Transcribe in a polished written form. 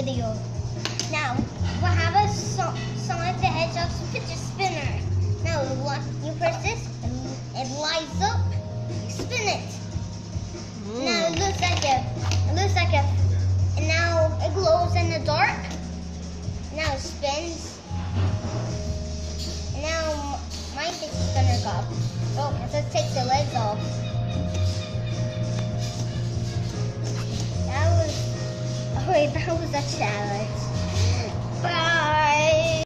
video. Now, we'll have a Sonic the Hedgehog's fidget spinner. Now, you press this, and it lights up. You spin it. Now it looks like a, and now it glows in the dark. Now it spins. And now my fidget spinner got. Oh, let's take the legs off. That was a challenge.